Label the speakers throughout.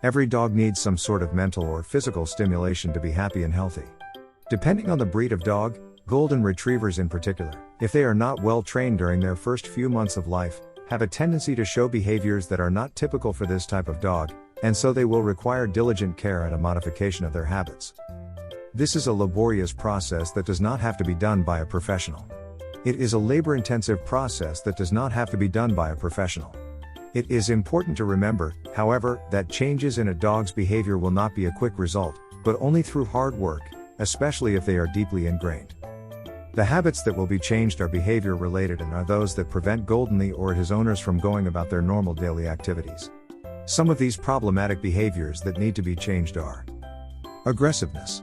Speaker 1: Every dog needs some sort of mental or physical stimulation to be happy and healthy. Depending on the breed of dog, golden retrievers in particular, if they are not well trained during their first few months of life, have a tendency to show behaviors that are not typical for this type of dog, and so they will require diligent care and a modification of their habits. This is a laborious process that does not have to be done by a professional. It is a labor-intensive process that does not have to be done by a professional. It is important to remember, however, that changes in a dog's behavior will not be a quick result, but only through hard work, especially if they are deeply ingrained. The habits that will be changed are behavior related and are those that prevent Goldenly or his owners from going about their normal daily activities. Some of these problematic behaviors that need to be changed are aggressiveness,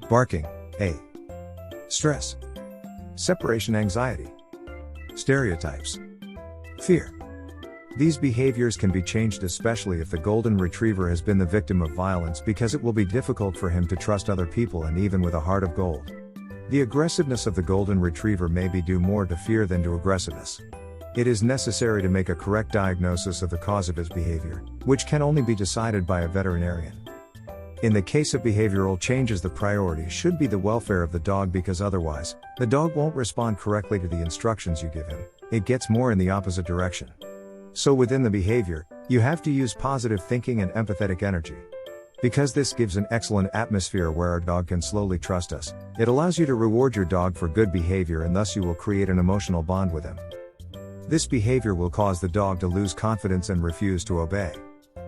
Speaker 1: barking, stress, separation anxiety, stereotypes, fear. These behaviors can be changed especially if the golden retriever has been the victim of violence, because it will be difficult for him to trust other people and even with a heart of gold. The aggressiveness of the golden retriever may be due more to fear than to aggressiveness. It is necessary to make a correct diagnosis of the cause of his behavior, which can only be decided by a veterinarian. In the case of behavioral changes, the priority should be the welfare of the dog, because otherwise, the dog won't respond correctly to the instructions you give him. It gets more in the opposite direction. So within the behavior, you have to use positive thinking and empathetic energy. Because this gives an excellent atmosphere where our dog can slowly trust us, it allows you to reward your dog for good behavior, and thus you will create an emotional bond with him. This behavior will cause the dog to lose confidence and refuse to obey.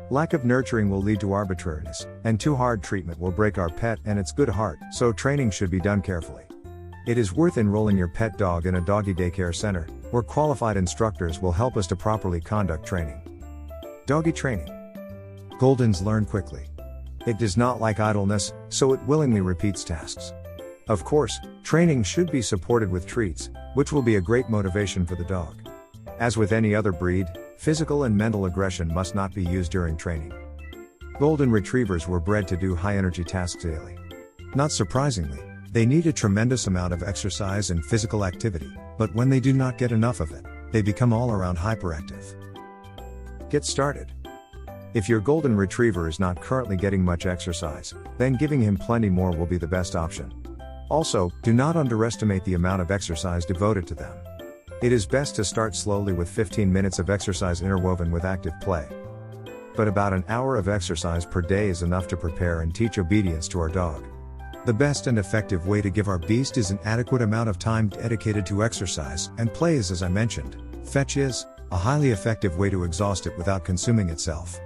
Speaker 1: Lack of nurturing will lead to arbitrariness, and too hard treatment will break our pet and its good heart, so training should be done carefully. It is worth enrolling your pet dog in a doggy daycare center, where qualified instructors will help us to properly conduct training. Doggy training. Goldens learn quickly. It does not like idleness, so it willingly repeats tasks. Of course, training should be supported with treats, which will be a great motivation for the dog. As with any other breed, physical and mental aggression must not be used during training. Golden retrievers were bred to do high-energy tasks daily. Not surprisingly, they need a tremendous amount of exercise and physical activity, but when they do not get enough of it, they become all-around hyperactive. Get started. If your golden retriever is not currently getting much exercise, then giving him plenty more will be the best option. Also, do not underestimate the amount of exercise devoted to them. It is best to start slowly with 15 minutes of exercise interwoven with active play. But about an hour of exercise per day is enough to prepare and teach obedience to our dog. The best and effective way to give our beast is an adequate amount of time dedicated to exercise and play is, as I mentioned, fetch is a highly effective way to exhaust it without consuming itself.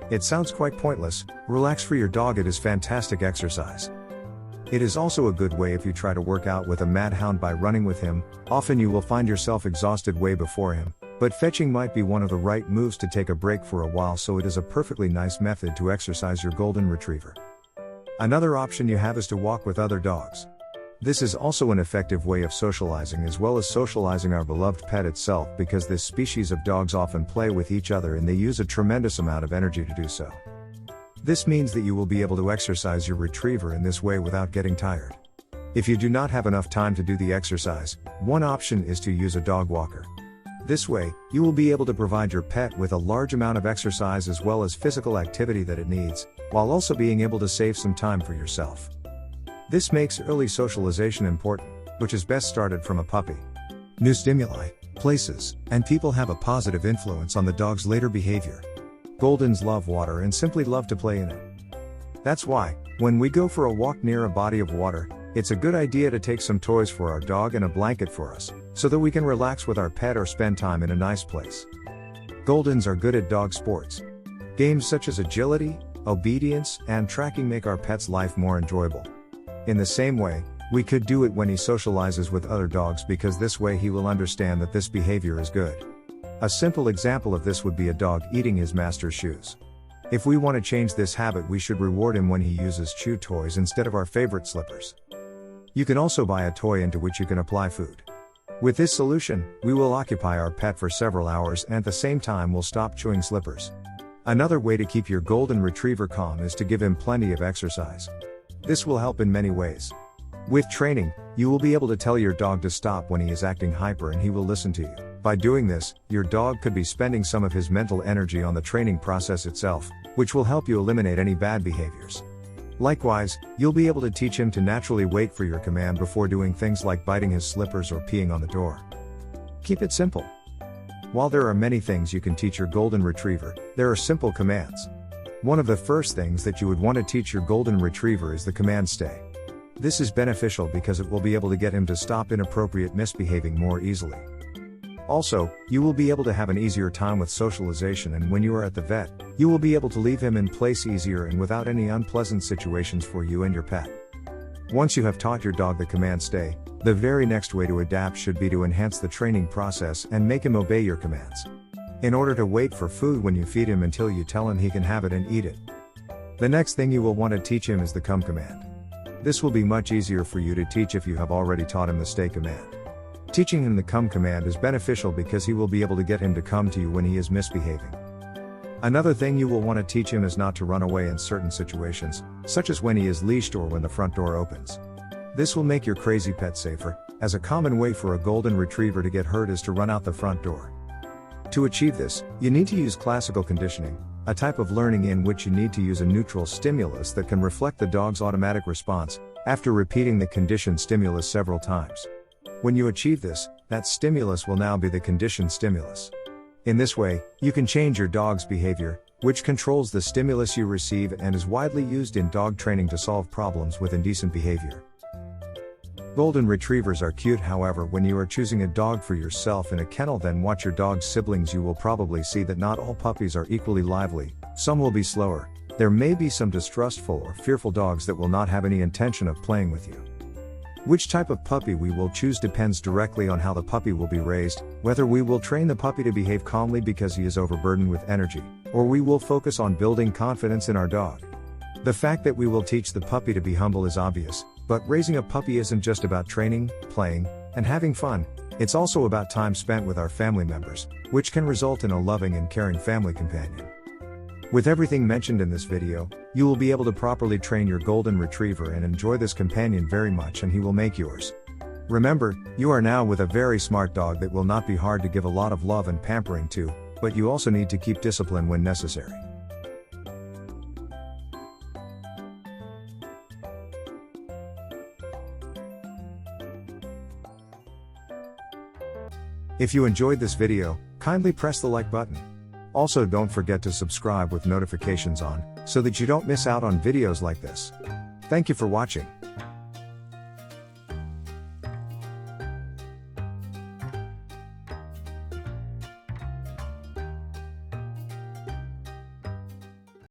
Speaker 1: It sounds quite pointless. Relax for your dog, it is fantastic exercise. It is also a good way if you try to work out with a mad hound by running with him. Often you will find yourself exhausted way before him, but fetching might be one of the right moves to take a break for a while, so it is a perfectly nice method to exercise your golden retriever. Another option you have is to walk with other dogs. This is also an effective way of socializing as well as socializing our beloved pet itself, because this species of dogs often play with each other and they use a tremendous amount of energy to do so. This means that you will be able to exercise your retriever in this way without getting tired. If you do not have enough time to do the exercise, one option is to use a dog walker. This way, you will be able to provide your pet with a large amount of exercise as well as physical activity that it needs, while also being able to save some time for yourself. This makes early socialization important, which is best started from a puppy. New stimuli, places, and people have a positive influence on the dog's later behavior. Goldens love water and simply love to play in it. That's why, when we go for a walk near a body of water, it's a good idea to take some toys for our dog and a blanket for us, so that we can relax with our pet or spend time in a nice place. Goldens are good at dog sports. Games such as agility, obedience, and tracking make our pet's life more enjoyable. In the same way, we could do it when he socializes with other dogs, because this way he will understand that this behavior is good. A simple example of this would be a dog eating his master's shoes. If we want to change this habit, we should reward him when he uses chew toys instead of our favorite slippers. You can also buy a toy into which you can apply food. With this solution, we will occupy our pet for several hours and at the same time will stop chewing slippers. Another way to keep your golden retriever calm is to give him plenty of exercise. This will help in many ways. With training, you will be able to tell your dog to stop when he is acting hyper and he will listen to you. By doing this, your dog could be spending some of his mental energy on the training process itself, which will help you eliminate any bad behaviors. Likewise, you'll be able to teach him to naturally wait for your command before doing things like biting his slippers or peeing on the door. Keep it simple. While there are many things you can teach your golden retriever, there are simple commands. One of the first things that you would want to teach your golden retriever is the command stay. This is beneficial because it will be able to get him to stop inappropriate misbehaving more easily. Also, you will be able to have an easier time with socialization, and when you are at the vet, you will be able to leave him in place easier and without any unpleasant situations for you and your pet. Once you have taught your dog the command stay, the very next way to adapt should be to enhance the training process and make him obey your commands. In order to wait for food when you feed him until you tell him he can have it and eat it. The next thing you will want to teach him is the come command. This will be much easier for you to teach if you have already taught him the stay command. Teaching him the come command is beneficial because he will be able to get him to come to you when he is misbehaving. Another thing you will want to teach him is not to run away in certain situations, such as when he is leashed or when the front door opens. This will make your crazy pet safer, as a common way for a golden retriever to get hurt is to run out the front door. To achieve this, you need to use classical conditioning, a type of learning in which you need to use a neutral stimulus that can reflect the dog's automatic response, after repeating the conditioned stimulus several times. When you achieve this, that stimulus will now be the conditioned stimulus. In this way, you can change your dog's behavior, which controls the stimulus you receive and is widely used in dog training to solve problems with indecent behavior. Golden retrievers are cute. However, when you are choosing a dog for yourself in a kennel, then watch your dog's siblings. You will probably see that not all puppies are equally lively, some will be slower, there may be some distrustful or fearful dogs that will not have any intention of playing with you. Which type of puppy we will choose depends directly on how the puppy will be raised, whether we will train the puppy to behave calmly because he is overburdened with energy, or we will focus on building confidence in our dog. The fact that we will teach the puppy to be humble is obvious, but raising a puppy isn't just about training, playing, and having fun, it's also about time spent with our family members, which can result in a loving and caring family companion. With everything mentioned in this video, you will be able to properly train your golden retriever and enjoy this companion very much, and he will make yours. Remember, you are now with a very smart dog that will not be hard to give a lot of love and pampering to, but you also need to keep discipline when necessary. If you enjoyed this video, kindly press the like button. Also, don't forget to subscribe with notifications on, so that you don't miss out on videos like this. Thank you for watching.